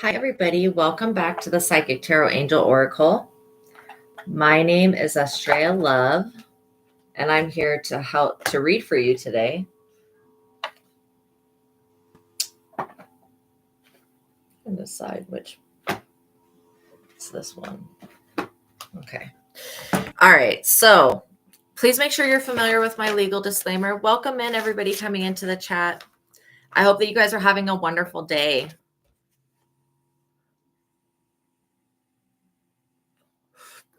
Hi, everybody. Welcome back to the Psychic Tarot Angel Oracle. My name is ASTRAEA Love, and I'm here to help to read for you today. And decide which. It's this one. Okay. All right. So please make sure you're familiar with my legal disclaimer. Welcome in, everybody coming into the chat. I hope that you guys are having a wonderful day.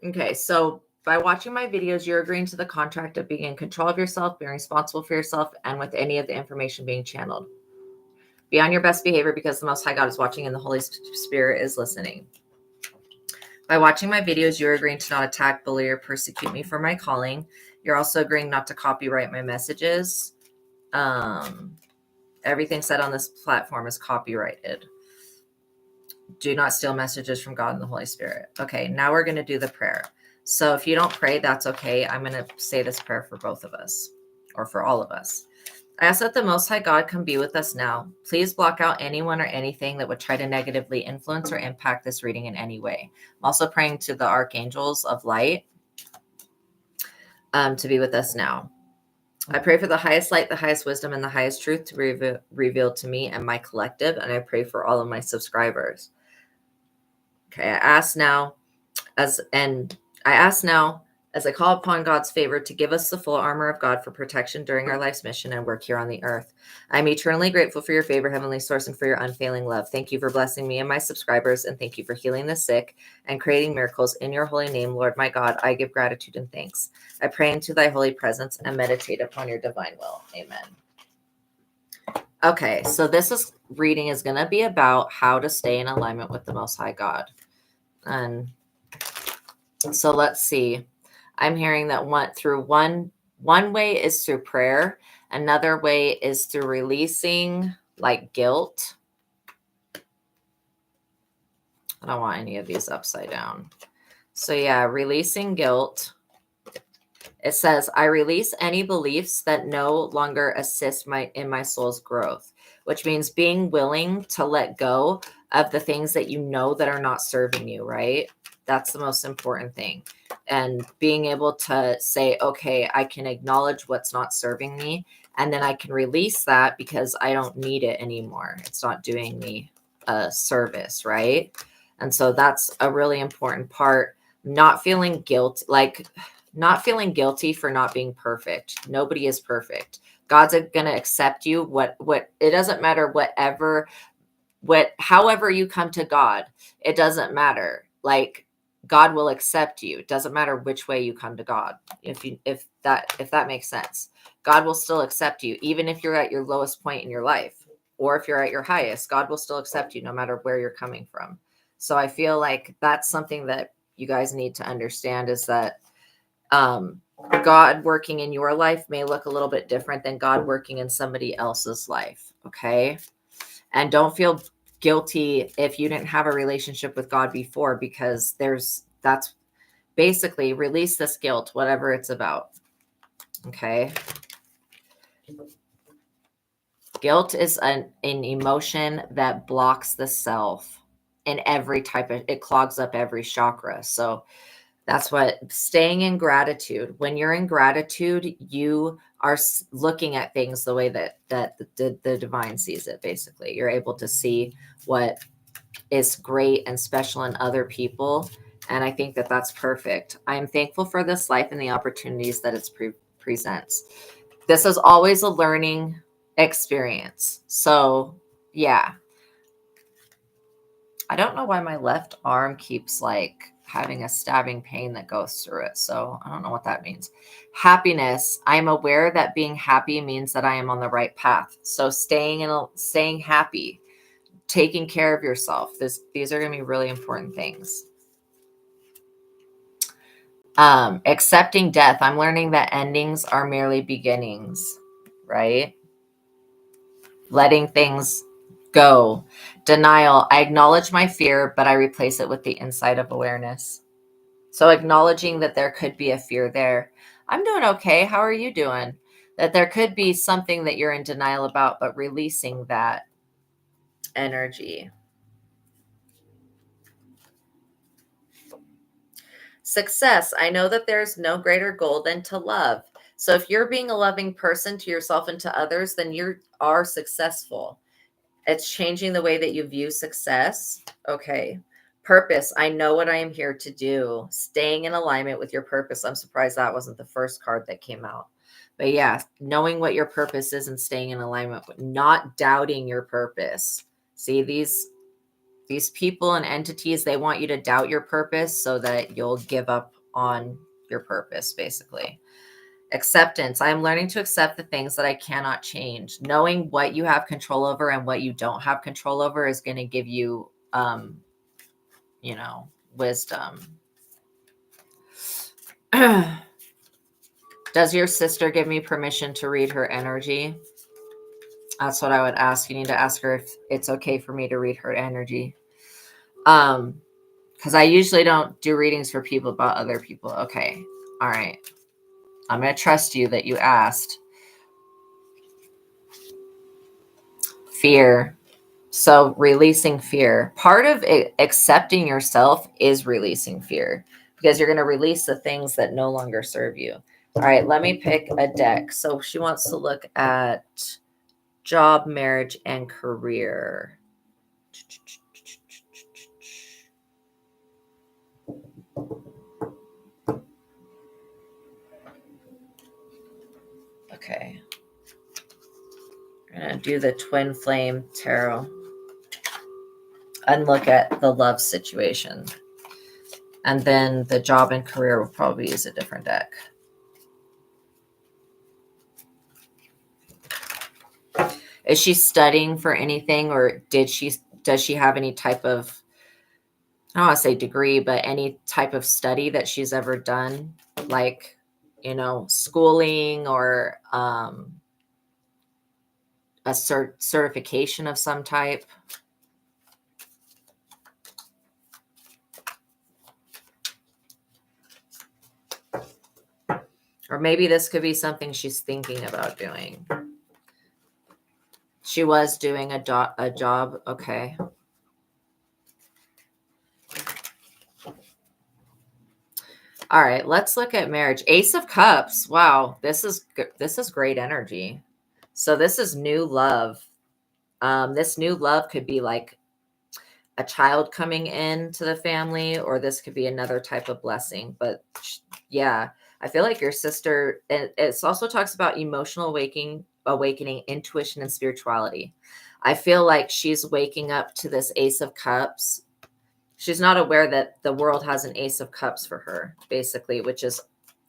Okay, so by watching my videos, you're agreeing to the contract of being in control of yourself, being responsible for yourself, and with any of the information being channeled. Be on your best behavior because the Most High God is watching and the Holy Spirit is listening. By watching my videos, you're agreeing to not attack, bully, or persecute me for my calling. You're also agreeing not to copyright my messages. Everything said on this platform is copyrighted. Do not steal messages from God and the Holy Spirit. Okay, now we're going to do the prayer. So if you don't pray, that's okay. I'm going to say this prayer for both of us, or for all of us. I ask that the Most High God come be with us now. Please block out anyone or anything that would try to negatively influence or impact this reading in any way. I'm also praying to the archangels of light to be with us now. I pray for the highest light, the highest wisdom, and the highest truth to be revealed to me and my collective, and I pray for all of my subscribers. Okay, I ask now as I call upon God's favor to give us the full armor of God for protection during our life's mission and work here on the earth. I'm eternally grateful for your favor, Heavenly Source, and for your unfailing love. Thank you for blessing me and my subscribers, and thank you for healing the sick and creating miracles in your holy name, Lord my God. I give gratitude and thanks. I pray into thy holy presence and meditate upon your divine will. Amen. Okay, so this reading is going to be about how to stay in alignment with the Most High God. And so let's see. I'm hearing that one way is through prayer. Another way is through releasing like guilt. I don't want any of these upside down. So yeah, releasing guilt. It says, I release any beliefs that no longer assist in my soul's growth, which means being willing to let go of the things that you know that are not serving you, right? That's the most important thing. And being able to say, okay, I can acknowledge what's not serving me, and then I can release that because I don't need it anymore. It's not doing me a service, right? And so that's a really important part. Not feeling guilt, not feeling guilty for not being perfect. Nobody is perfect. God's going to accept you. It doesn't matter however you come to God, it doesn't matter. Like, God will accept you. It doesn't matter which way you come to God. If that makes sense, God will still accept you, even if you're at your lowest point in your life, or if you're at your highest, God will still accept you no matter where you're coming from. So I feel like that's something that you guys need to understand, is that God working in your life may look a little bit different than God working in somebody else's life. Okay. And don't feel guilty if you didn't have a relationship with God before, because that's basically release this guilt, whatever it's about. Okay. Guilt is an emotion that blocks the self in every it clogs up every chakra. So that's what staying in gratitude. When you're in gratitude, you are looking at things the way that the divine sees it. Basically, you're able to see what is great and special in other people. And I think that that's perfect. I am thankful for this life and the opportunities that it presents. This is always a learning experience. So yeah, I don't know why my left arm keeps having a stabbing pain that goes through it. So I don't know what that means. Happiness. I am aware that being happy means that I am on the right path. So staying happy, taking care of yourself. These are going to be really important things. Accepting death. I'm learning that endings are merely beginnings, right? Letting things go. Denial. I acknowledge my fear, but I replace it with the insight of awareness. So acknowledging that there could be a fear there. I'm doing okay. How are you doing? That there could be something that you're in denial about, but releasing that energy. Success. I know that there's no greater goal than to love. So if you're being a loving person to yourself and to others, then you are successful. It's changing the way that you view success. Okay. Purpose. I know what I am here to do. Staying in alignment with your purpose. I'm surprised that wasn't the first card that came out. But yeah, knowing what your purpose is and staying in alignment with, not doubting your purpose. See, these people and entities, they want you to doubt your purpose so that you'll give up on your purpose, basically. Acceptance. I am learning to accept the things that I cannot change. Knowing what you have control over and what you don't have control over is going to give you, wisdom. Does your sister give me permission to read her energy? That's what I would ask. You need to ask her if it's okay for me to read her energy. Because I usually don't do readings for people about other people. Okay. All right. I'm going to trust you that you asked. Fear. So releasing fear. Part of accepting yourself is releasing fear, because you're going to release the things that no longer serve you. All right, let me pick a deck. So she wants to look at job, marriage, and career. Okay. I'm going to do the Twin Flame Tarot and look at the love situation. And then the job and career will probably use a different deck. Is she studying for anything, or does she have any type of, I don't want to say degree, but any type of study that she's ever done, like, schooling or a certification of some type? Or maybe this could be something she's thinking about doing. She was doing a job. Okay. All right, let's look at marriage. Ace of Cups. Wow, this is great energy. So this is new love. This new love could be like a child coming into the family, or this could be another type of blessing. But yeah, I feel like your sister, it also talks about emotional awakening, intuition, and spirituality. I feel like she's waking up to this Ace of Cups. She's not aware that the world has an Ace of Cups for her, basically, which is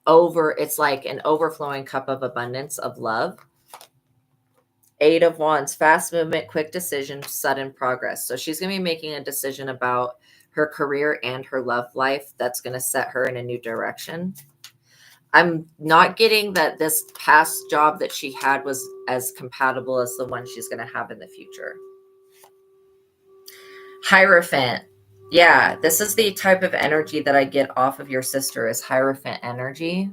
it's like an overflowing cup of abundance of love. Eight of Wands, fast movement, quick decision, sudden progress. So she's going to be making a decision about her career and her love life that's going to set her in a new direction. I'm not getting that this past job that she had was as compatible as the one she's going to have in the future. Hierophant. Yeah, this is the type of energy that I get off of your sister, is Hierophant energy.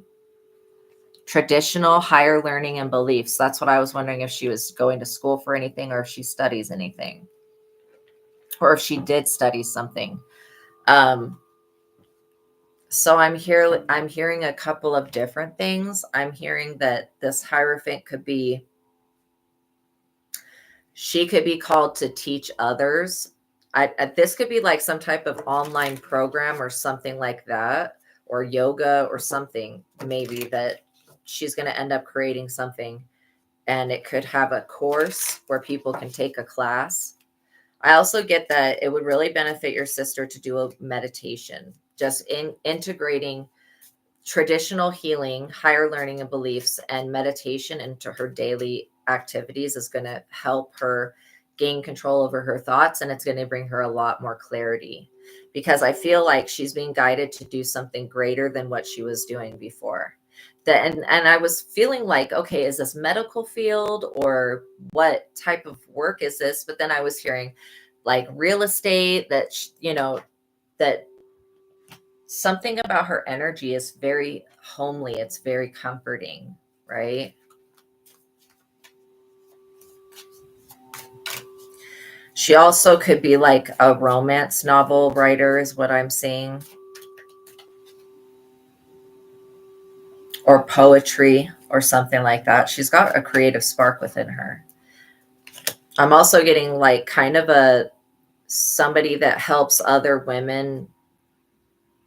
Traditional, higher learning and beliefs. That's what I was wondering, if she was going to school for anything, or if she studies anything, or if she did study something. So I'm hearing a couple of different things. I'm hearing that this Hierophant she could be called to teach others. This could be like some type of online program or something like that, or yoga or something, maybe, that she's going to end up creating something, and it could have a course where people can take a class. I also get that it would really benefit your sister to do a meditation, just integrating traditional healing, higher learning and beliefs, and meditation into her daily activities is going to help her gain control over her thoughts, and it's going to bring her a lot more clarity, because I feel like she's being guided to do something greater than what she was doing before. And I was feeling like, okay, is this medical field, or what type of work is this? But then I was hearing like real estate, that that something about her energy is very homely. It's very comforting, right? She also could be like a romance novel writer, is what I'm seeing. or poetry or something like that. She's got a creative spark within her. I'm also getting like kind of a somebody that helps other women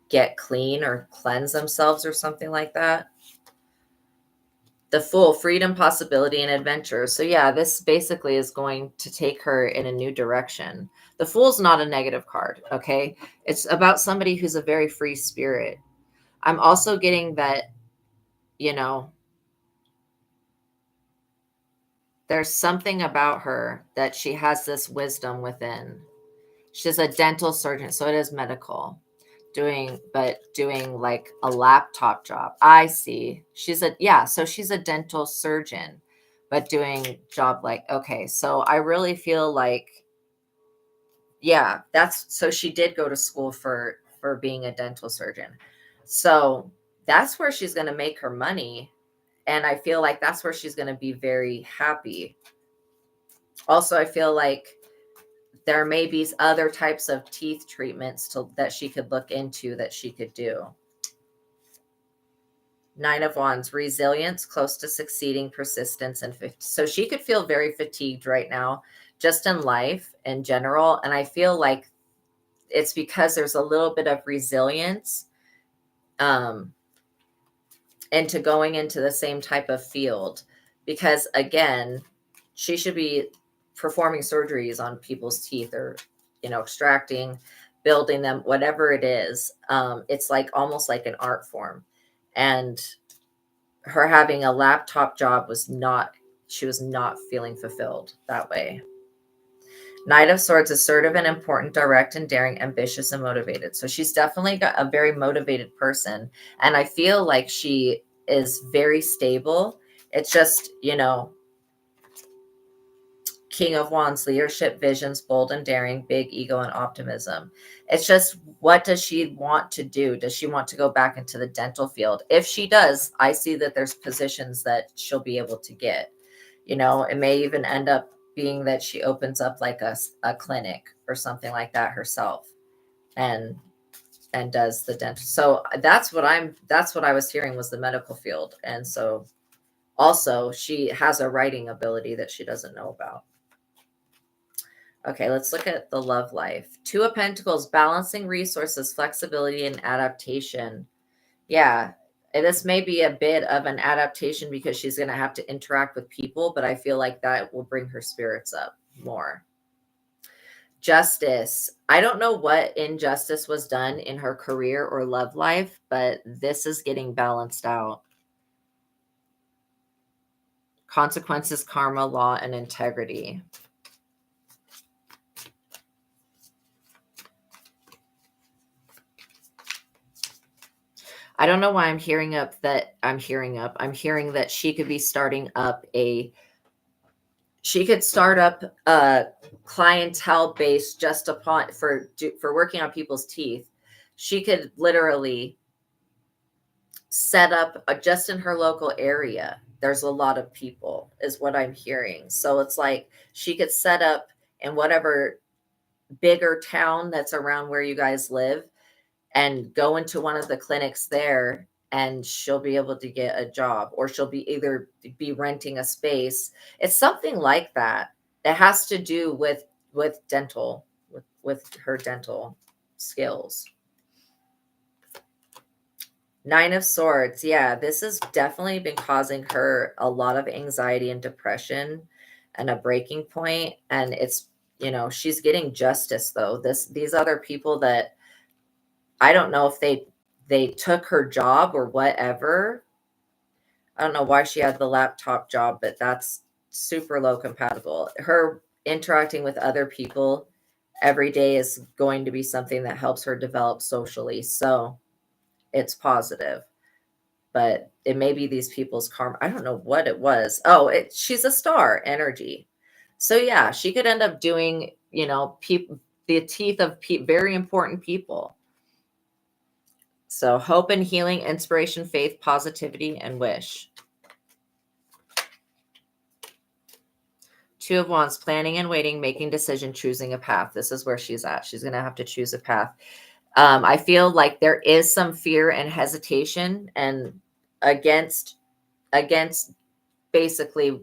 get clean or cleanse themselves or something like that. The Fool, freedom, possibility, and adventure. So yeah, this basically is going to take her in a new direction. The Fool's not a negative card, okay? It's about somebody who's a very free spirit. I'm also getting that, you know, there's something about her that she has this wisdom within. She's a dental surgeon, so it is medical. Doing like a laptop job. I see. So she's a dental surgeon, but doing job like, okay. So I really feel like, yeah, so she did go to school for being a dental surgeon. So that's where she's going to make her money. And I feel like that's where she's going to be very happy. Also, I feel like there may be other types of teeth treatments that she could look into that she could do. Nine of Wands, resilience, close to succeeding, persistence, and 50. So she could feel very fatigued right now, just in life in general. And I feel like it's because there's a little bit of resilience into going into the same type of field. Because again, she should be performing surgeries on people's teeth, or, extracting, building them, whatever it is. It's like almost like an art form. And her having a laptop job she was not feeling fulfilled that way. Knight of Swords, assertive and important, direct and daring, ambitious and motivated. So she's definitely got a very motivated person. And I feel like she is very stable. It's just, King of Wands, leadership, visions, bold and daring, big ego and optimism. It's just, what does she want to do? Does she want to go back into the dental field? If she does, I see that there's positions that she'll be able to get. It may even end up being that she opens up like a clinic or something like that herself, and does the dental. So that's what I was hearing was the medical field. And so also she has a writing ability that she doesn't know about. Okay, let's look at the love life. Two of Pentacles, balancing resources, flexibility, and adaptation. Yeah, this may be a bit of an adaptation because she's going to have to interact with people, but I feel like that will bring her spirits up more. Justice. I don't know what injustice was done in her career or love life, but this is getting balanced out. Consequences, karma, law, and integrity. I don't know why I'm hearing that she could be starting up she could start up a clientele base just for working on people's teeth. She could literally set up just in her local area. There's a lot of people, is what I'm hearing. So it's like she could set up in whatever bigger town that's around where you guys live and go into one of the clinics there, and she'll be able to get a job, or she'll be either be renting a space. It's something like that. It has to do with dental, with her dental skills. Nine of Swords. Yeah, this has definitely been causing her a lot of anxiety and depression and a breaking point. And it's, she's getting justice though. These other people that, I don't know if they took her job or whatever. I don't know why she had the laptop job, but that's super low compatible. Her interacting with other people every day is going to be something that helps her develop socially. So it's positive, but it may be these people's karma. I don't know what it was. Oh, she's a star energy. So yeah, she could end up doing, the teeth of very important people. So hope and healing, inspiration, faith, positivity, and wish. Two of Wands, planning and waiting, making decision, choosing a path. This is where she's at. She's going to have to choose a path. I feel like there is some fear and hesitation, and against basically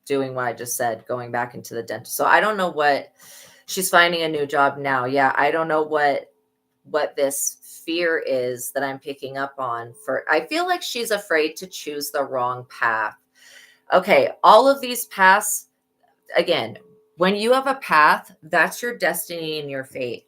doing what I just said, going back into the dentist. So I don't know what she's finding a new job now. Yeah, I don't know what this fear is that I'm picking up on. For I feel like she's afraid to choose the wrong path. Okay, all of these paths, again, when you have a path, that's your destiny and your fate.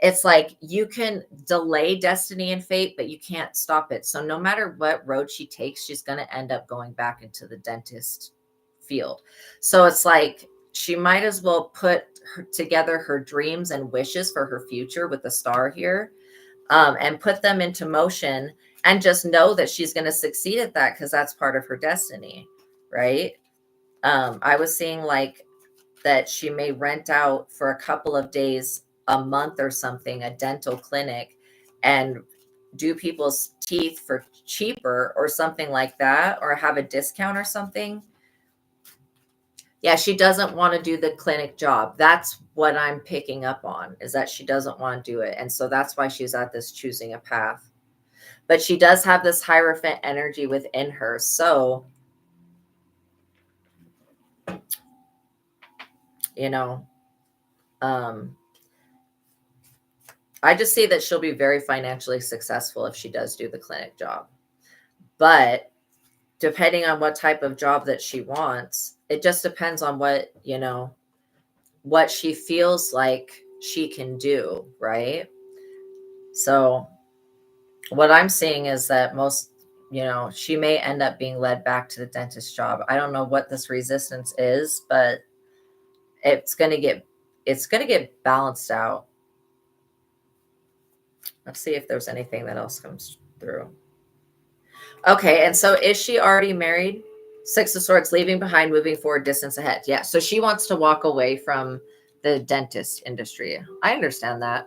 It's like you can delay destiny and fate, but you can't stop it. So no matter what road she takes, she's going to end up going back into the dentist field. So it's like she might as well put together her dreams and wishes for her future with the star here, and put them into motion, and just know that she's going to succeed at that because that's part of her destiny, right? I was seeing like that she may rent out for a couple of days, a month or something, a dental clinic, and do people's teeth for cheaper or something like that, or have a discount or something. Yeah, she doesn't want to do the clinic job. That's what I'm picking up on, is that she doesn't want to do it. And so that's why she's at this choosing a path. But she does have this Hierophant energy within her. So, you know, I just see that she'll be very financially successful if she does do the clinic job. But depending on what type of job that she wants, it just depends on what, what she feels like she can do, right? So what I'm seeing is that she may end up being led back to the dentist job. I don't know what this resistance is, but it's going to get balanced out. Let's see if there's anything that else comes through. Okay, and so is she already married? Six of Swords, leaving behind, moving forward, distance ahead. Yeah, so she wants to walk away from the dentist industry. I understand that.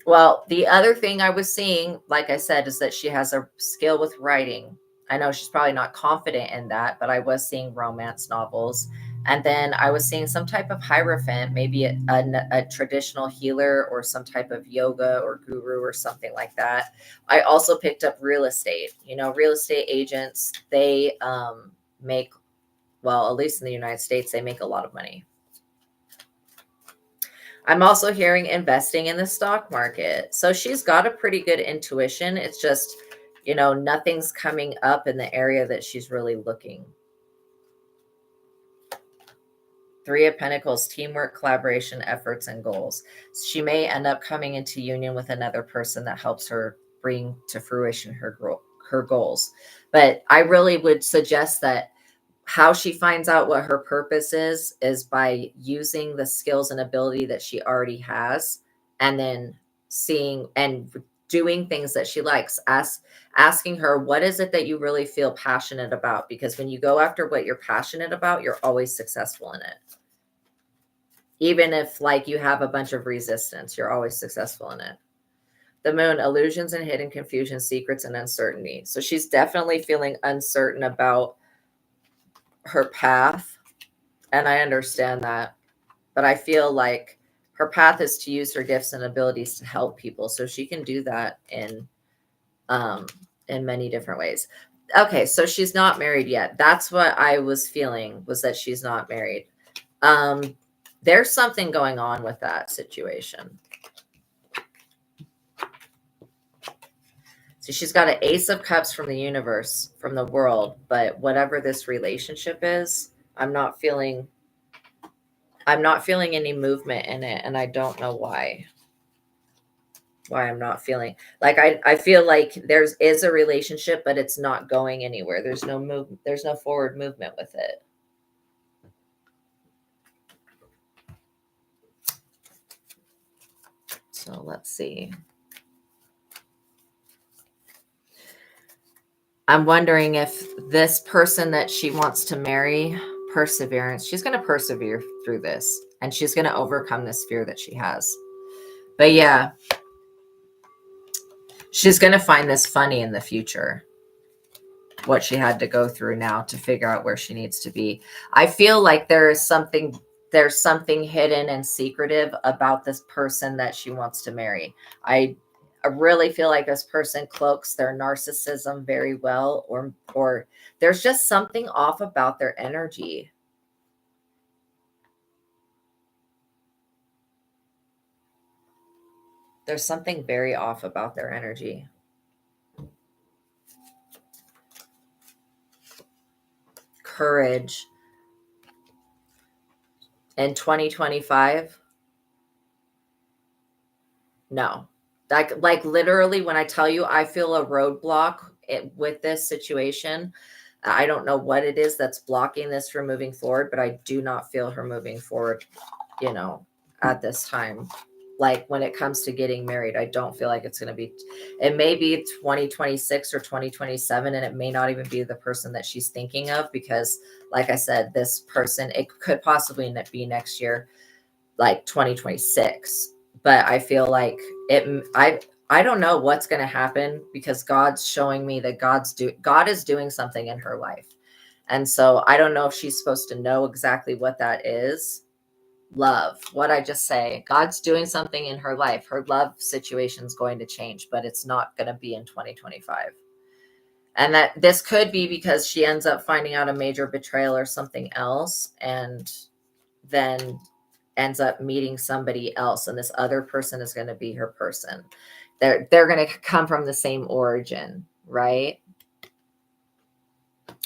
Well, the other thing I was seeing, like I said, is that she has a skill with writing. I know she's probably not confident in that, but I was seeing romance novels. And then I was seeing some type of Hierophant, maybe a traditional healer or some type of yoga or guru or something like that. I also picked up real estate. Real estate agents, they make, well, at least in the United States, they make a lot of money. I'm also hearing investing in the stock market. So she's got a pretty good intuition. It's just, nothing's coming up in the area that she's really looking. Three of Pentacles, teamwork, collaboration, efforts, and goals. She may end up coming into union with another person that helps her bring to fruition her goals. But I really would suggest that how she finds out what her purpose is by using the skills and ability that she already has, and then seeing and doing things that she likes. Asking her, what is it that you really feel passionate about? Because when you go after what you're passionate about, you're always successful in it. Even if like you have a bunch of resistance, you're always successful in it. The Moon, illusions and hidden confusion, secrets and uncertainty. So she's definitely feeling uncertain about her path, and I understand that, but I feel like her path is to use her gifts and abilities to help people, so she can do that in many different ways. Okay, so she's not married yet. That's what I was feeling, was that she's not married. There's something going on with that situation. So she's got an Ace of Cups from the universe, from the world, but whatever this relationship is, I'm not feeling any movement in it, and I don't know why I'm not feeling like I feel like is a relationship, but it's not going anywhere. There's no forward movement with it. So let's see. I'm wondering if this person that she wants to marry, perseverance, she's going to persevere through this, and she's going to overcome this fear that she has. But yeah, she's going to find this funny in the future, what she had to go through now to figure out where she needs to be. I feel like there's something hidden and secretive about this person that she wants to marry. I really feel like this person cloaks their narcissism very well, or there's just something off about their energy. There's something very off about their energy. Courage. In 2025, no. Like literally, when I tell you I feel a roadblock with this situation, I don't know what it is that's blocking this from moving forward, but I do not feel her moving forward, at this time. Like when it comes to getting married, I don't feel like it's going to be, it may be 2026 or 2027, and it may not even be the person that she's thinking of, because like I said, this person, it could possibly be next year, like 2026. But I feel like I don't know what's going to happen, because God's showing me that God is doing something in her life. And so I don't know if she's supposed to know exactly what that is. Love, what I just say, God's doing something in her life. Her love situation is going to change, but it's not going to be in 2025. And that this could be because she ends up finding out a major betrayal or something else, and then ends up meeting somebody else, and this other person is going to be her person. They're going to come from the same origin, right?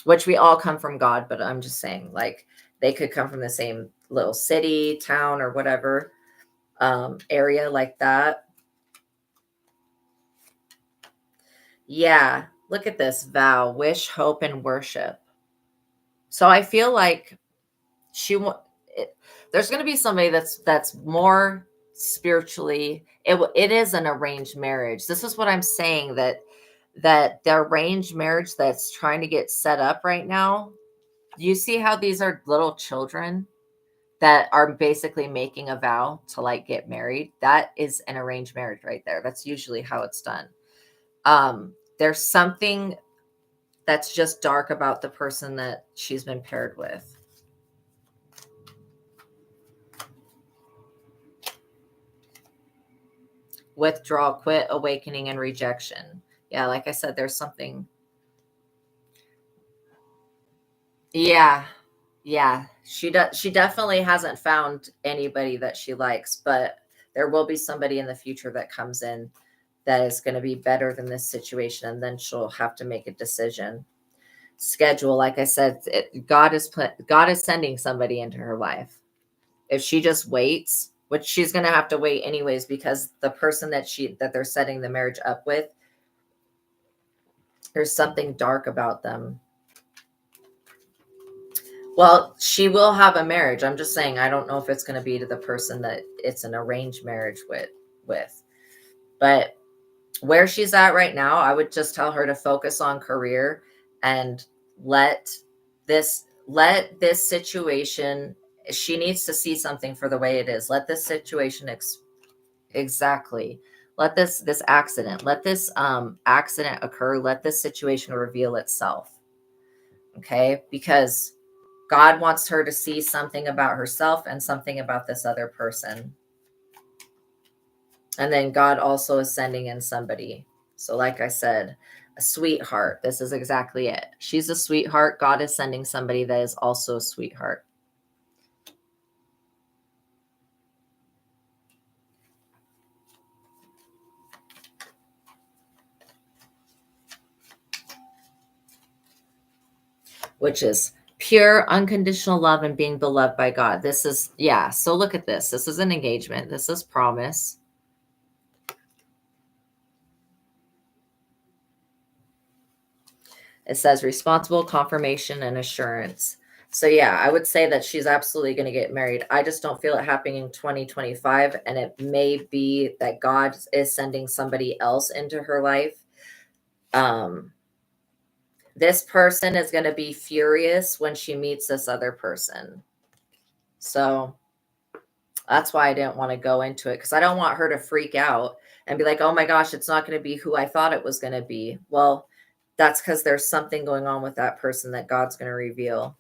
Which we all come from God, but I'm just saying, like, they could come from the same little city, town, or whatever, area like that. Yeah, look at this: vow, wish, hope, and worship. So I feel like there's going to be somebody that's more spiritually. It is an arranged marriage. This is what I'm saying, that the arranged marriage that's trying to get set up right now. You see how these are little children that are basically making a vow to like get married? That is an arranged marriage right there. That's usually how it's done. There's something that's just dark about the person that she's been paired with. Withdrawal, quit, awakening, and rejection. Yeah, like I said, there's something. Yeah. Yeah, she definitely hasn't found anybody that she likes, but there will be somebody in the future that comes in that is going to be better than this situation, and then she'll have to make a decision. Schedule, like I said, God is sending somebody into her life. If she just waits, which she's going to have to wait anyways, because the person that they're setting the marriage up with, there's something dark about them. Well, she will have a marriage. I'm just saying, I don't know if it's going to be to the person that it's an arranged marriage with. But where she's at right now, I would just tell her to focus on career and let this situation, she needs to see something for the way it is. Let this situation exactly. Let this accident, let this accident occur. Let this situation reveal itself. Okay? Because God wants her to see something about herself and something about this other person. And then God also is sending in somebody. So like I said, a sweetheart. This is exactly it. She's a sweetheart. God is sending somebody that is also a sweetheart. Which is pure, unconditional love and being beloved by God. This is, yeah. So look at this. This is an engagement. This is promise. It says responsible, confirmation, and assurance. So yeah, I would say that she's absolutely going to get married. I just don't feel it happening in 2025. And it may be that God is sending somebody else into her life. This person is going to be furious when she meets this other person. So that's why I didn't want to go into it, because I don't want her to freak out and be like, oh my gosh, it's not going to be who I thought it was going to be. Well, that's because there's something going on with that person that God's going to reveal.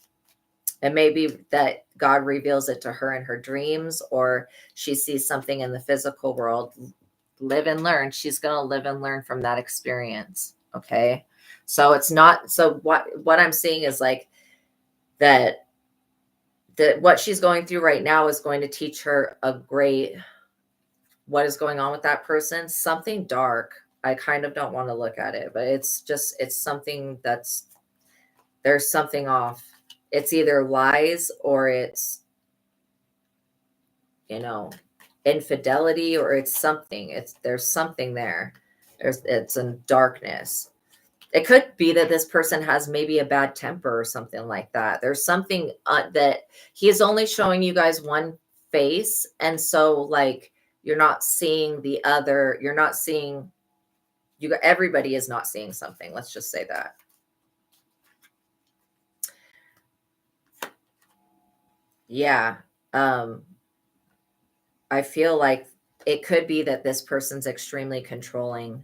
It may be that God reveals it to her in her dreams, or she sees something in the physical world, live and learn. She's going to live and learn from that experience. Okay. So it's not, so what I'm seeing is like that what she's going through right now is going to teach her what is going on with that person, something dark. I kind of don't want to look at it, but it's something there's something off. It's either lies or it's, infidelity, or it's something. There's something there. It's in darkness. It could be that this person has maybe a bad temper or something like that. There's something that he is only showing you guys one face. And so like, you're not seeing the other, everybody is not seeing something. Let's just say that. Yeah. I feel like it could be that this person's extremely controlling.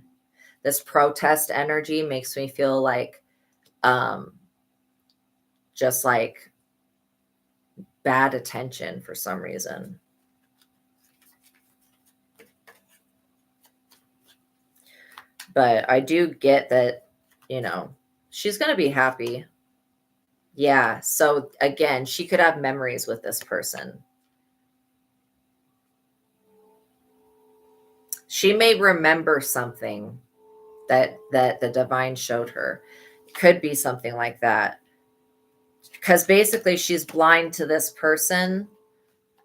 This protest energy makes me feel like, just like bad attention for some reason. But I do get that, she's going to be happy. Yeah. So again, she could have memories with this person. She may remember something that the divine showed her. Could be something like that. Because basically she's blind to this person.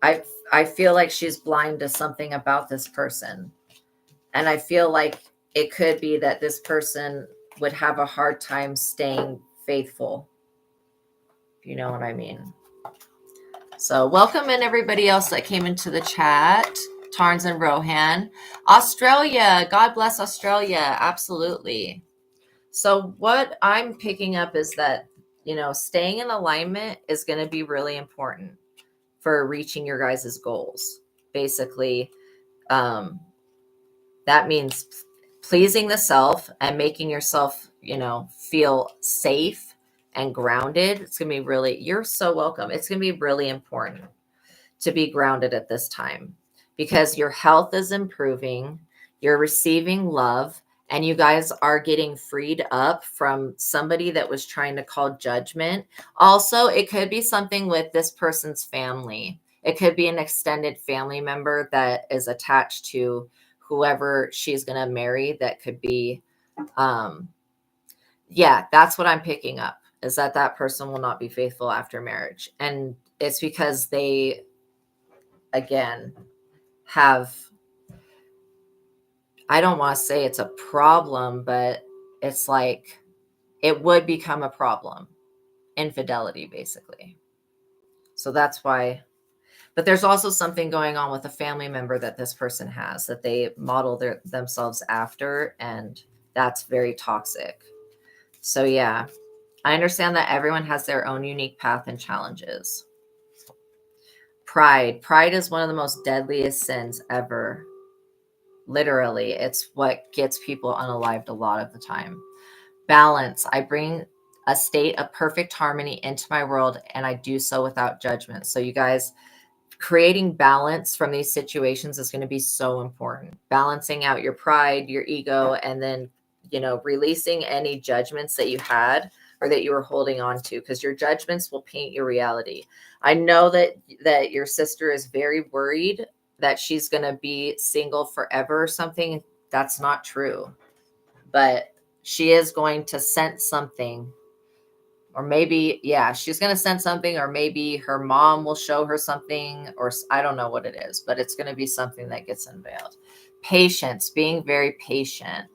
I feel like she's blind to something about this person. And I feel like it could be that this person would have a hard time staying faithful. You know what I mean? So welcome in everybody else that came into the chat. Tarns and Rohan. Australia. God bless Australia. Absolutely. So what I'm picking up is that, staying in alignment is going to be really important for reaching your guys' goals. Basically, that means pleasing the self and making yourself, feel safe and grounded. It's going to be really, you're so welcome. It's going to be really important to be grounded at this time because your health is improving, you're receiving love, and you guys are getting freed up from somebody that was trying to call judgment. Also, it could be something with this person's family. It could be an extended family member that is attached to whoever she's going to marry. That could be, that's what I'm picking up, is that person will not be faithful after marriage. And it's because they, again, I don't want to say it's a problem, but it's like it would become a problem. Infidelity, basically. So that's why. But there's also something going on with a family member that this person has that they model themselves after, and that's very toxic. So yeah, I understand that everyone has their own unique path and challenges. Pride is one of the most deadliest sins ever. Literally, it's what gets people unalived a lot of the time. Balance. I bring a state of perfect harmony into my world, and I do so without judgment. So you guys, creating balance from these situations is going to be so important. Balancing out your pride, your ego, and then, releasing any judgments that you had or that you were holding on to, because your judgments will paint your reality. I know that your sister is very worried that she's going to be single forever or something. That's not true. But she is going to sense something. Or maybe, she's going to sense something, or maybe her mom will show her something, or I don't know what it is, but it's going to be something that gets unveiled. Patience, being very patient.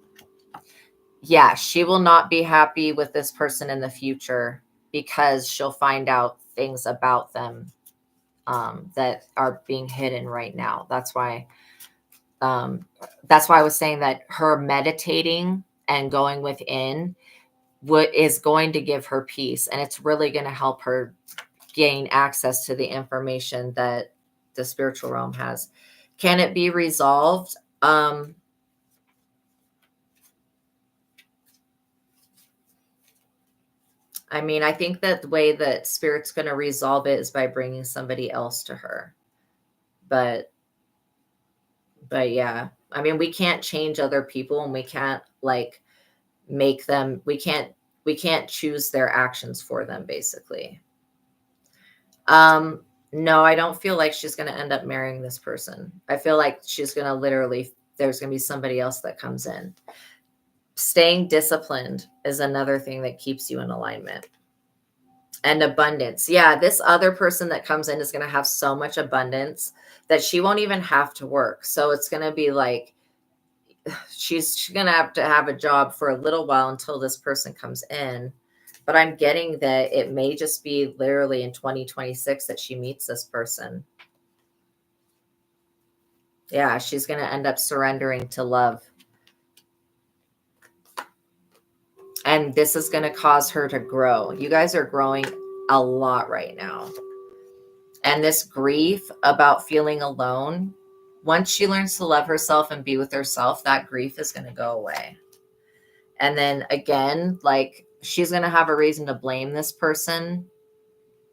Yeah, she will not be happy with this person in the future because she'll find out things about them that are being hidden right now. That's why I was saying that her meditating and going within is going to give her peace, and it's really going to help her gain access to the information that the spiritual realm has. Can it be resolved? I mean, I think that the way that spirit's going to resolve it is by bringing somebody else to her. But yeah, I mean, we can't change other people, and we can't like make them, we can't choose their actions for them, basically. No, I don't feel like she's going to end up marrying this person. I feel like she's going to literally, there's going to be somebody else that comes in. Staying disciplined is another thing that keeps you in alignment. And abundance. Yeah, this other person that comes in is going to have so much abundance that she won't even have to work. So it's going to be like, she's going to have a job for a little while until this person comes in. But I'm getting that it may just be literally in 2026 that she meets this person. Yeah, she's going to end up surrendering to love. And this is going to cause her to grow. You guys are growing a lot right now. And this grief about feeling alone, once she learns to love herself and be with herself, that grief is going to go away. And then again, like, she's going to have a reason to blame this person.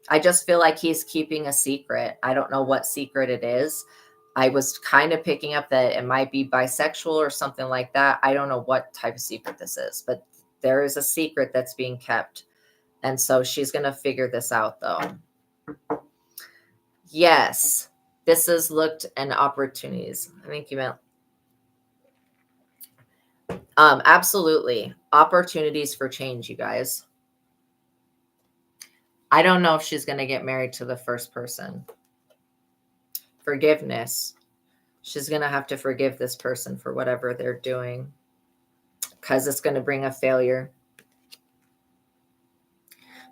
I just feel like he's keeping a secret. I don't know what secret it is. I was kind of picking up that it might be bisexual or something like that. I don't know what type of secret this is, but there is a secret that's being kept. And so she's going to figure this out, though. Yes, this is looked and opportunities. I think you meant absolutely opportunities for change, you guys. I don't know if she's going to get married to the first person. Forgiveness. She's going to have to forgive this person for whatever they're doing, because it's going to bring a failure.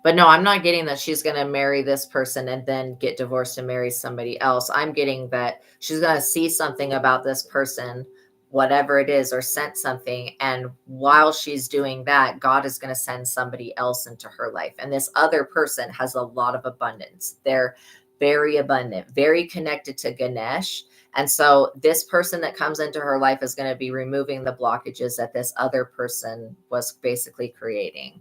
But no, I'm not getting that she's going to marry this person and then get divorced and marry somebody else. I'm getting that she's going to see something about this person, whatever it is, or sense something. And while she's doing that, God is going to send somebody else into her life. And this other person has a lot of abundance. They're very abundant, very connected to Ganesh. And so this person that comes into her life is going to be removing the blockages that this other person was basically creating.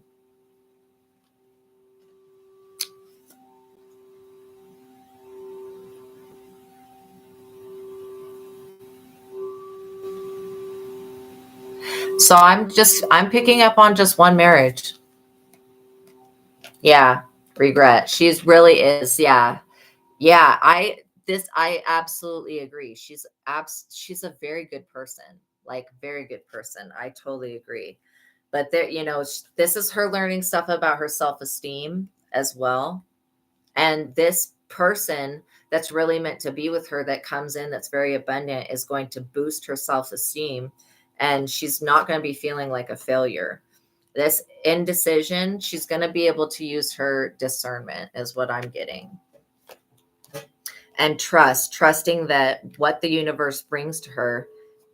So I'm picking up on just one marriage. Yeah, regret. She's really is. Yeah. Yeah, I absolutely agree. She's a very good person. Like, very good person. I totally agree. But there, this is her learning stuff about her self-esteem as well. And this person that's really meant to be with her that comes in, that's very abundant, is going to boost her self-esteem, and she's not going to be feeling like a failure. This indecision, she's going to be able to use her discernment, is what I'm getting. And trusting that what the universe brings to her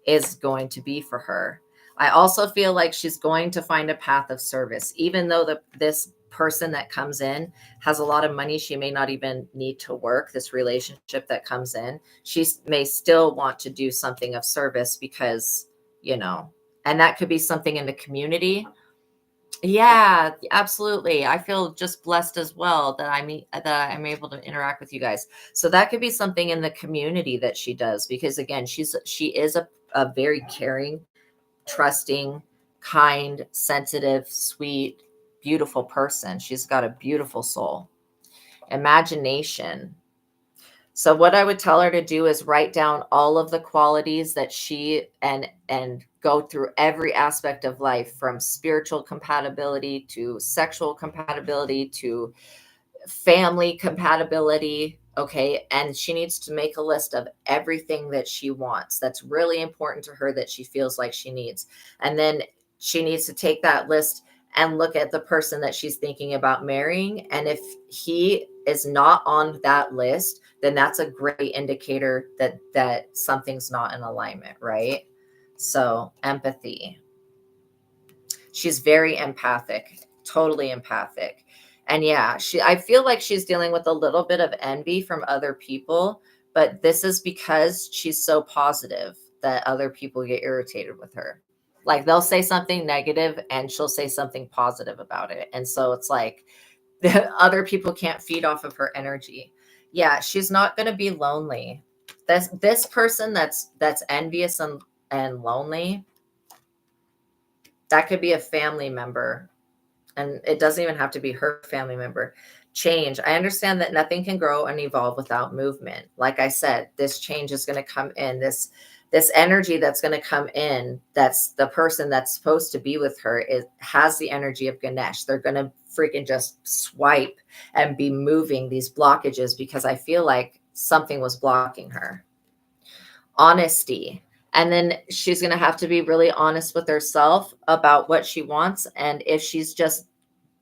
is going to be for her. I also feel like she's going to find a path of service, even though this person that comes in has a lot of money. She may not even need to work. This relationship that comes in, she may still want to do something of service because, and that could be something in the community. Yeah, absolutely. I feel just blessed as well that I'm able to interact with you guys. So that could be something in the community that she does, because again, she is a very caring, trusting, kind, sensitive, sweet, beautiful person. She's got a beautiful soul. Imagination. So what I would tell her to do is write down all of the qualities that she and go through every aspect of life, from spiritual compatibility to sexual compatibility to family compatibility. Okay. And she needs to make a list of everything that she wants that's really important to her, that she feels like she needs. And then she needs to take that list and look at the person that she's thinking about marrying. And if he is not on that list, then that's a great indicator that something's not in alignment, right? So empathy. She's very empathic, totally empathic. And yeah, I feel like she's dealing with a little bit of envy from other people, but this is because she's so positive that other people get irritated with her. Like, they'll say something negative and she'll say something positive about it. And so it's like the other people can't feed off of her energy. Yeah, she's not going to be lonely. This person that's envious and and lonely. That could be a family member, and it doesn't even have to be her family member. Change. I understand that nothing can grow and evolve without movement. Like I said, this change is going to come in. This energy that's going to come in, that's the person that's supposed to be with her, has the energy of Ganesh. They're going to freaking just swipe and be moving these blockages, because I feel like something was blocking her. Honesty. And then she's going to have to be really honest with herself about what she wants, and if she's just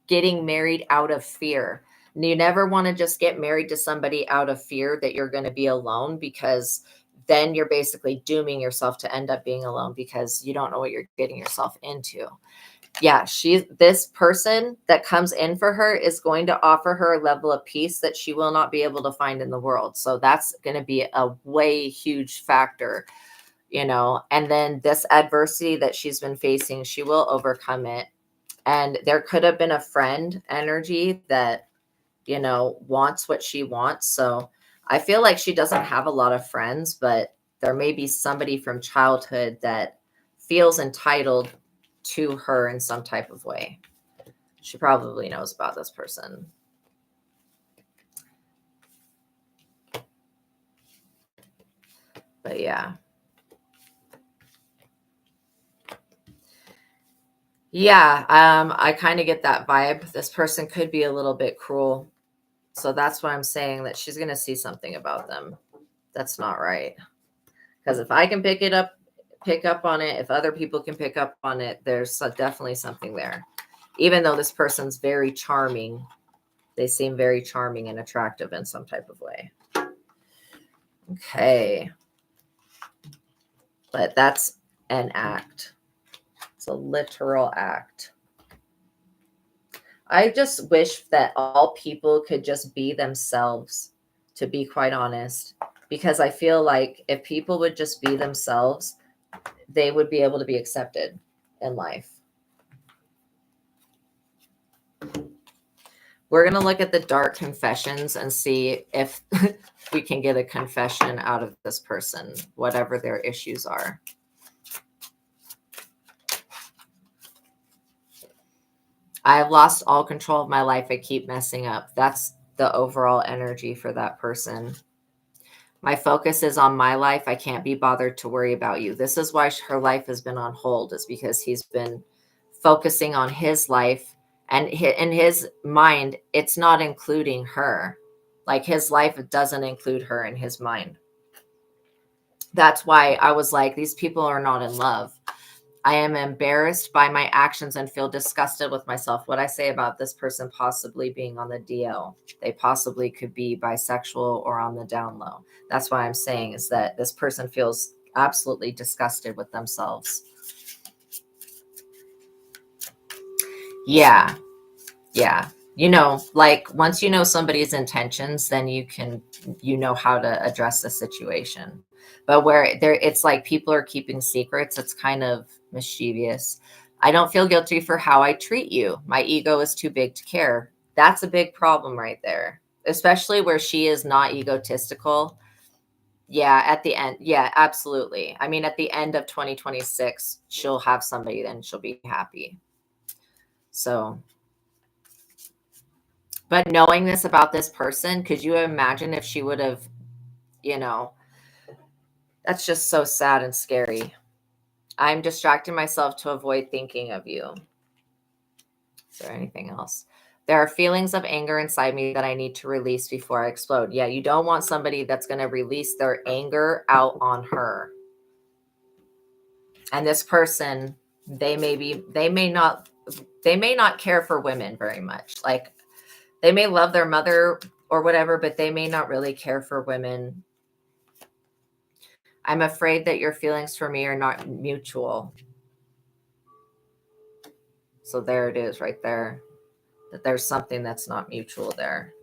getting married out of fear. You never want to just get married to somebody out of fear that you're going to be alone, because then you're basically dooming yourself to end up being alone, because you don't know what you're getting yourself into. Yeah, this person that comes in for her is going to offer her a level of peace that she will not be able to find in the world. So that's going to be a way huge factor, and then this adversity that she's been facing, she will overcome it. And there could have been a friend energy that, wants what she wants. So I feel like she doesn't have a lot of friends, but there may be somebody from childhood that feels entitled to her in some type of way. She probably knows about this person. But yeah. Yeah, I kind of get that vibe. This person could be a little bit cruel. So that's why I'm saying that she's going to see something about them that's not right. Because if I can pick up on it, if other people can pick up on it, there's definitely something there. Even though this person's very charming, they seem very charming and attractive in some type of way. Okay. But that's an act. It's a literal act. I just wish that all people could just be themselves, to be quite honest, because I feel like if people would just be themselves, they would be able to be accepted in life. We're going to look at the dark confessions and see if we can get a confession out of this person, whatever their issues are. I have lost all control of my life. I keep messing up. That's the overall energy for that person. My focus is on my life. I can't be bothered to worry about you. This is why her life has been on hold, is because he's been focusing on his life, and in his mind, it's not including her. Like, his life doesn't include her in his mind. That's why I was like, these people are not in love. I am embarrassed by my actions and feel disgusted with myself. What I say about this person possibly being on the DL, they possibly could be bisexual or on the down low. That's why I'm saying is that this person feels absolutely disgusted with themselves. Yeah. Like, once you know somebody's intentions, then you know how to address the situation. But where it's like people are keeping secrets, it's kind of mischievous. I don't feel guilty for how I treat you. My ego is too big to care. That's a big problem right there, especially where she is not egotistical. Yeah, at the end. Yeah, absolutely. I mean, at the end of 2026, she'll have somebody, then she'll be happy. So, but knowing this about this person, could you imagine if she would have, that's just so sad and scary. I'm distracting myself to avoid thinking of you. Is there anything else? There are feelings of anger inside me that I need to release before I explode. Yeah, you don't want somebody that's going to release their anger out on her. And this person, they may not care for women very much. Like, they may love their mother or whatever, but they may not really care for women. I'm afraid that your feelings for me are not mutual. So there it is right there, that there's something that's not mutual there.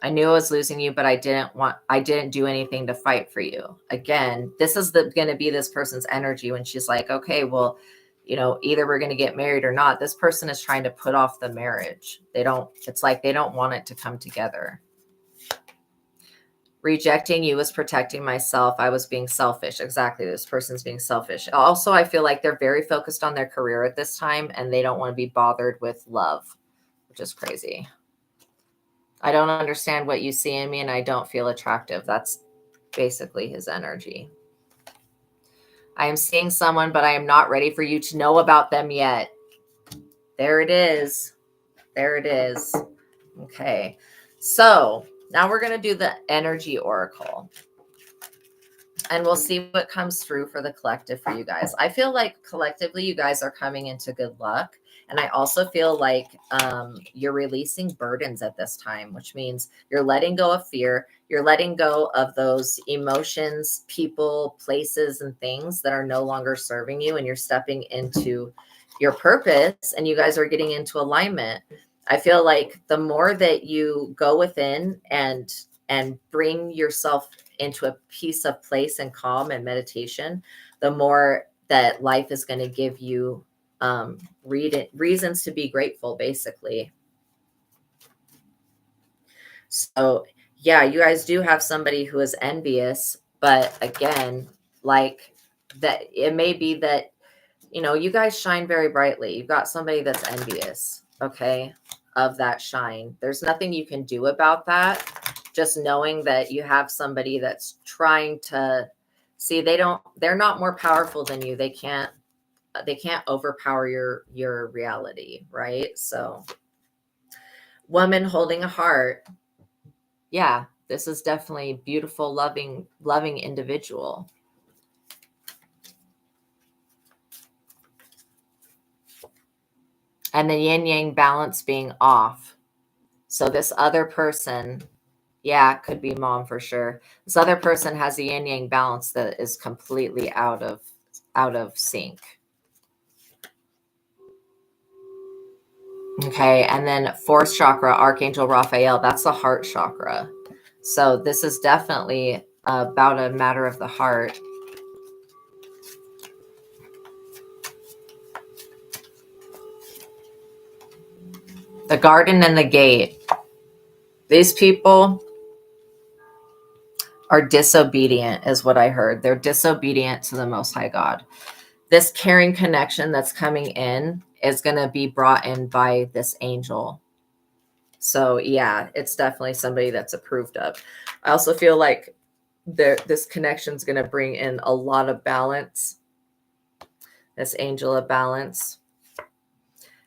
I knew I was losing you, but I didn't do anything to fight for you. Again, this is going to be this person's energy when she's like, okay, well, either we're going to get married or not. This person is trying to put off the marriage. It's like they don't want it to come together. Rejecting you was protecting myself. I was being selfish. Exactly. This person's being selfish. Also, I feel like they're very focused on their career at this time and they don't want to be bothered with love, which is crazy. I don't understand what you see in me and I don't feel attractive. That's basically his energy. I am seeing someone, but I am not ready for you to know about them yet. There it is. There it is. Okay. So now we're going to do the energy oracle. And we'll see what comes through for the collective for you guys. I feel like collectively you guys are coming into good luck. And I also feel like you're releasing burdens at this time, which means you're letting go of fear. You're letting go of those emotions, people, places, and things that are no longer serving you. And you're stepping into your purpose and you guys are getting into alignment. I feel like the more that you go within and bring yourself into a peace of place and calm and meditation, the more that life is going to give you reasons to be grateful, basically. So yeah, you guys do have somebody who is envious, but again, like that, it may be that, you know, you guys shine very brightly. You've got somebody that's envious, okay, of that shine. There's nothing you can do about that. Just knowing that you have somebody that's trying to see, they're not more powerful than you. They can't overpower your reality, right? So woman holding a heart. Yeah, this is definitely beautiful, loving individual. And the yin yang balance being off. So this other person, yeah, could be mom for sure. This other person has a yin yang balance that is completely out of sync. Okay, and then fourth chakra, Archangel Raphael, that's the heart chakra. So this is definitely about a matter of the heart. The garden and the gate. These people are disobedient, is what I heard. They're disobedient to the Most High God. This caring connection that's coming in is going to be brought in by this angel. So yeah, it's definitely somebody that's approved of. I also feel like this connection is going to bring in a lot of balance. This angel of balance.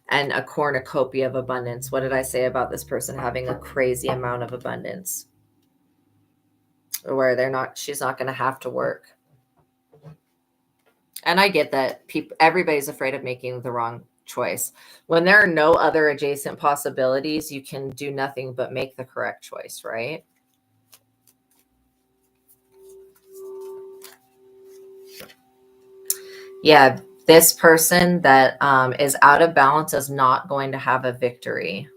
And a cornucopia of abundance. What did I say about this person having a crazy amount of abundance? Where she's not going to have to work. And I get that everybody's afraid of making the wrong choice. When there are no other adjacent possibilities, you can do nothing but make the correct choice, right? Yeah, this person that is out of balance is not going to have a victory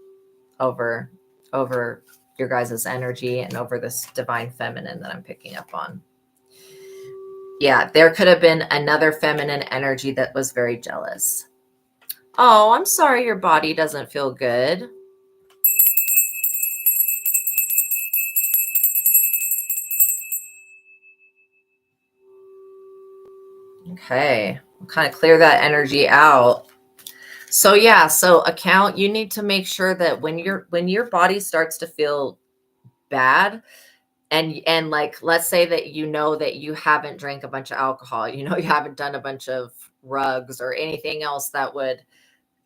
over your guys' energy and over this divine feminine that I'm picking up on. Yeah, there could have been another feminine energy that was very jealous. Oh, I'm sorry your body doesn't feel good. Okay, we'll kind of clear that energy out. So yeah, so account, you need to make sure that when your body starts to feel bad, and like, let's say that you know that you haven't drank a bunch of alcohol, you know, you haven't done a bunch of rugs or anything else that would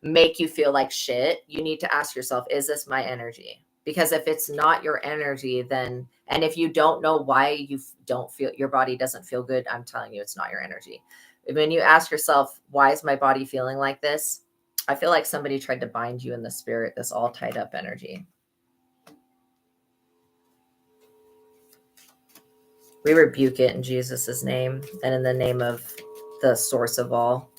make you feel like shit, you need to ask yourself, is this my energy? Because if it's not your energy, then, and if you don't know why you don't feel, your body doesn't feel good, I'm telling you, it's not your energy. When you ask yourself, why is my body feeling like this? I feel like somebody tried to bind you in the spirit, this all tied up energy. We rebuke it in Jesus' name and in the name of the source of all.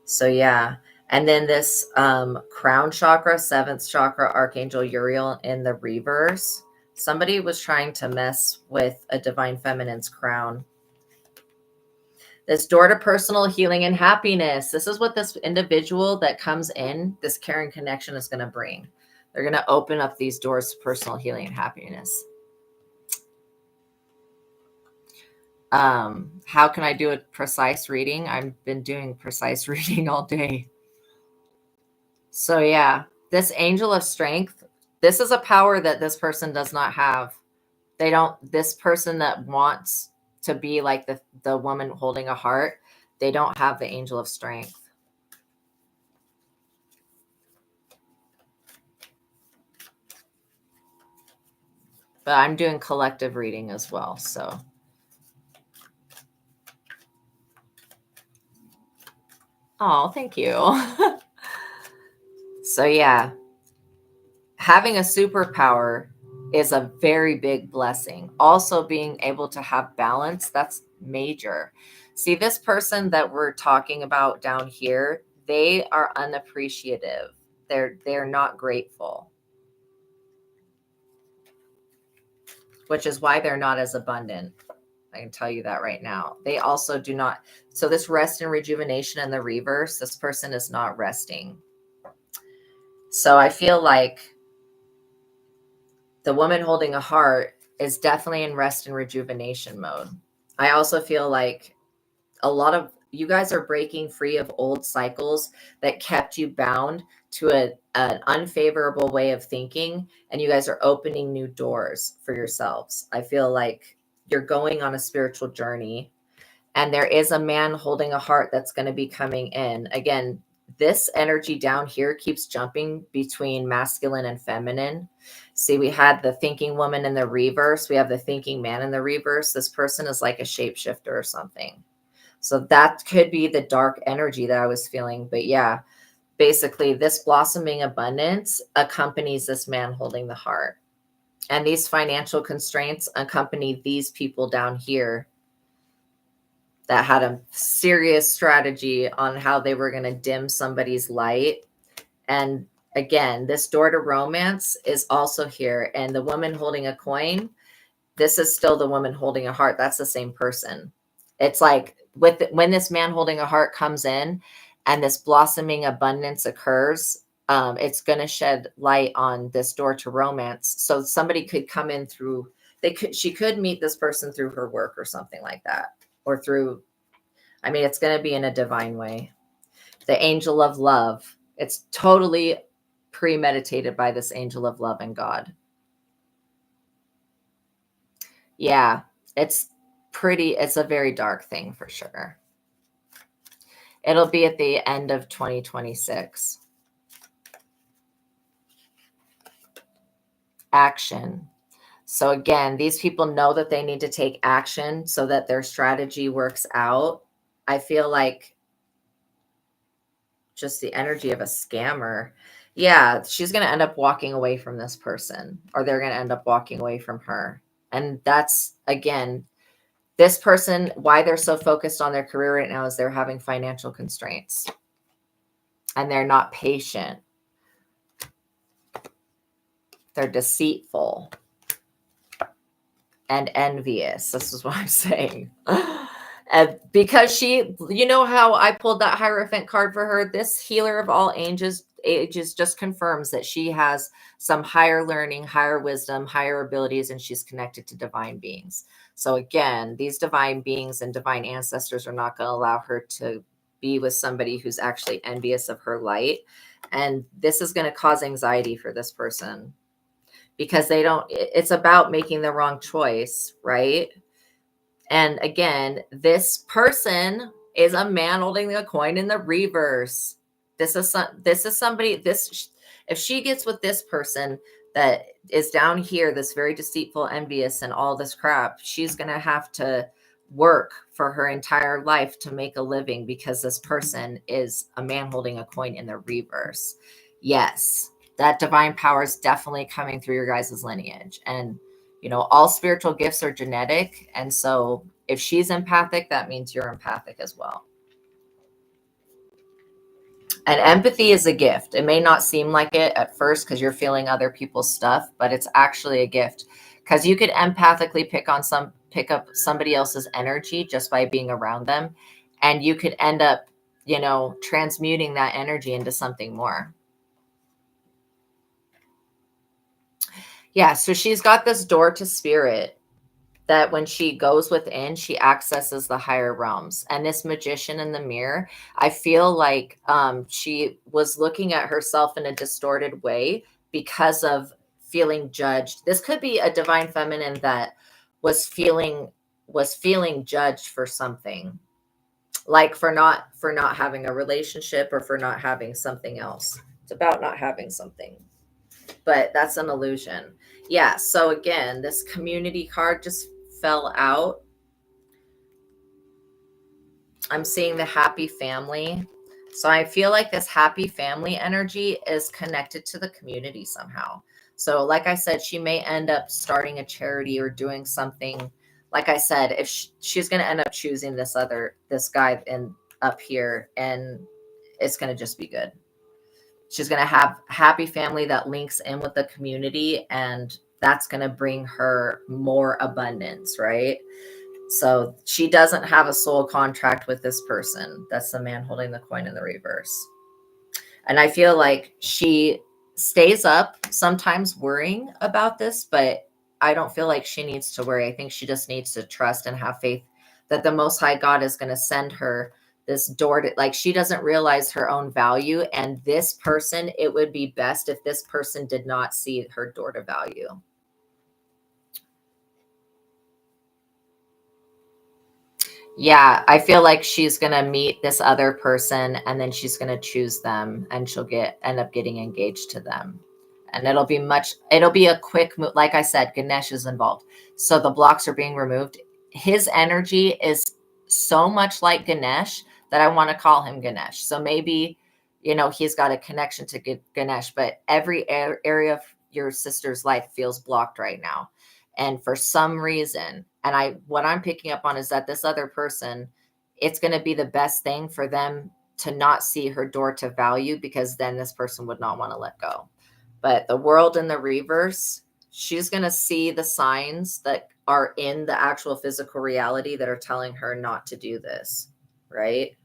So yeah. And then this crown chakra, seventh chakra, Archangel Uriel in the reverse. Somebody was trying to mess with a divine feminine's crown. This door to personal healing and happiness. This is what this individual that comes in, this caring connection, is going to bring. They're going to open up these doors to personal healing and happiness. How can I do a precise reading? I've been doing precise reading all day. So yeah, this angel of strength, this is a power that this person does not have. This person that wants to be like the woman holding a heart, they don't have the angel of strength. But I'm doing collective reading as well, so. Oh, thank you. So yeah, having a superpower is a very big blessing. Also being able to have balance, that's major. See, this person that we're talking about down here, they are unappreciative. They're not grateful, which is why they're not as abundant. I can tell you that right now. They also do not. So this rest and rejuvenation in the reverse, this person is not resting. So I feel like the woman holding a heart is definitely in rest and rejuvenation mode. I also feel like a lot of you guys are breaking free of old cycles that kept you bound to an unfavorable way of thinking, and you guys are opening new doors for yourselves. I feel like you're going on a spiritual journey, and there is a man holding a heart that's going to be coming in. Again, this energy down here keeps jumping between masculine and feminine. See, we had the thinking woman in the reverse. We have the thinking man in the reverse. This person is like a shapeshifter or something. So that could be the dark energy that I was feeling. But yeah, basically this blossoming abundance accompanies this man holding the heart. And these financial constraints accompany these people down here that had a serious strategy on how they were going to dim somebody's light. And again, this door to romance is also here. And the woman holding a coin, this is still the woman holding a heart. That's the same person. It's like when this man holding a heart comes in and this blossoming abundance occurs, it's going to shed light on this door to romance. So somebody could come in through, she could meet this person through her work or something like that, or through, I mean, it's going to be in a divine way. The angel of love, it's totally premeditated by this angel of love and God. Yeah, it's a very dark thing for sure. It'll be at the end of 2026. Action. So again, these people know that they need to take action so that their strategy works out. I feel like just the energy of a scammer. Yeah, she's going to end up walking away from this person, or they're going to end up walking away from her. And that's, again, this person, why they're so focused on their career right now is they're having financial constraints and they're not patient. They're deceitful and envious. This is what I'm saying. And because she, you know how I pulled that Hierophant card for her? This healer of all ages just confirms that she has some higher learning, higher wisdom, higher abilities, and she's connected to divine beings. So again, these divine beings and divine ancestors are not going to allow her to be with somebody who's actually envious of her light. And this is going to cause anxiety for this person because it's about making the wrong choice, right? And again, this person is a man holding a coin in the reverse. This is somebody, if she gets with this person that is down here, this very deceitful, envious, and all this crap, she's going to have to work for her entire life to make a living because this person is a man holding a coin in the reverse. Yes, that divine power is definitely coming through your guys' lineage. And you know, all spiritual gifts are genetic. And so if she's empathic, that means you're empathic as well. And empathy is a gift. It may not seem like it at first because you're feeling other people's stuff, but it's actually a gift because you could empathically pick up somebody else's energy just by being around them. And you could end up, you know, transmuting that energy into something more. Yeah, so she's got this door to spirit. that when she goes within, she accesses the higher realms. And this magician in the mirror, I feel like she was looking at herself in a distorted way because of feeling judged. This could be a divine feminine that was feeling judged for something, like for not having a relationship or for not having something else. It's about not having something, but that's an illusion. Yeah, so again, this community card just fell out. I'm seeing the happy family. So I feel like this happy family energy is connected to the community somehow. So like I said, she may end up starting a charity or doing something. Like I said, if she's going to end up choosing this guy up here, and it's going to just be good. She's going to have happy family that links in with the community, and that's going to bring her more abundance, right? So she doesn't have a soul contract with this person. That's the man holding the coin in the reverse. And I feel like she stays up sometimes worrying about this, but I don't feel like she needs to worry. I think she just needs to trust and have faith that the Most High God is going to send her this door to, like, she doesn't realize her own value. And this person, it would be best if this person did not see her door to value. Yeah, I feel like she's going to meet this other person, and then she's going to choose them, and she'll end up getting engaged to them. And it'll be a quick move. Like I said, Ganesh is involved. So the blocks are being removed. His energy is so much like Ganesh that I want to call him Ganesh. So maybe, he's got a connection to Ganesh, but every area of your sister's life feels blocked right now. And for some reason, and what I'm picking up on is that this other person, it's going to be the best thing for them to not see her door to value, because then this person would not want to let go. But the world in the reverse, she's going to see the signs that are in the actual physical reality that are telling her not to do this, right?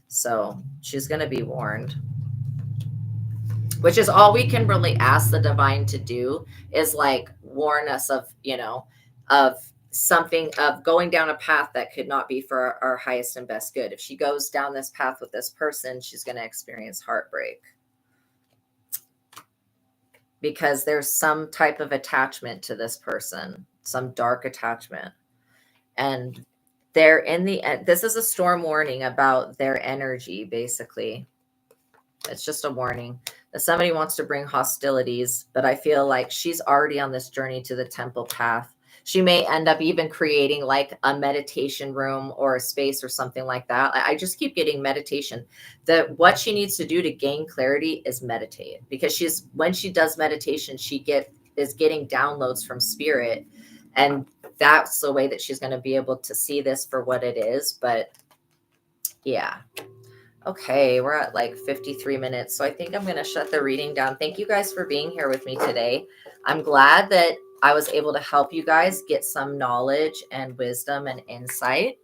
So she's going to be warned, which is all we can really ask the divine to do, is like warn us of, of something, of going down a path that could not be for our highest and best good. If she goes down this path with this person, she's going to experience heartbreak, because there's some type of attachment to this person, some dark attachment. And they're in the end, this is a storm warning about their energy, basically. It's just a warning that somebody wants to bring hostilities, but I feel like she's already on this journey to the temple path. She may end up even creating like a meditation room or a space or something like that. I just keep getting meditation. What she needs to do to gain clarity is meditate, because when she does meditation, she is getting downloads from spirit, and that's the way that she's going to be able to see this for what it is. But yeah. Okay, we're at like 53 minutes, so I think I'm going to shut the reading down. Thank you guys for being here with me today. I'm glad that I was able to help you guys get some knowledge and wisdom and insight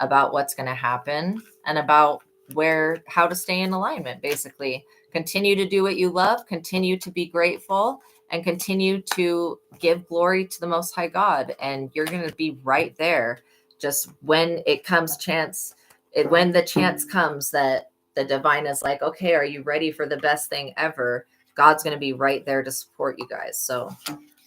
about what's going to happen, and about how to stay in alignment. Basically, continue to do what you love, continue to be grateful, and continue to give glory to the Most High God. And you're going to be right there. Just when it comes when the chance comes that the divine is like, okay, are you ready for the best thing ever? God's going to be right there to support you guys. So,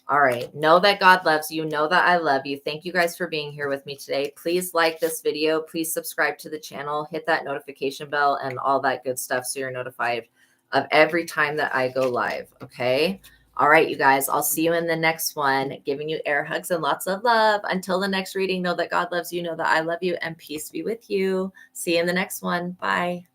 all right. Know that God loves you. Know that I love you. Thank you guys for being here with me today. Please like this video. Please subscribe to the channel. Hit that notification bell and all that good stuff, so you're notified of every time that I go live. Okay. All right, you guys, I'll see you in the next one. Giving you air hugs and lots of love. Until the next reading, know that God loves you, know that I love you, and peace be with you. See you in the next one. Bye.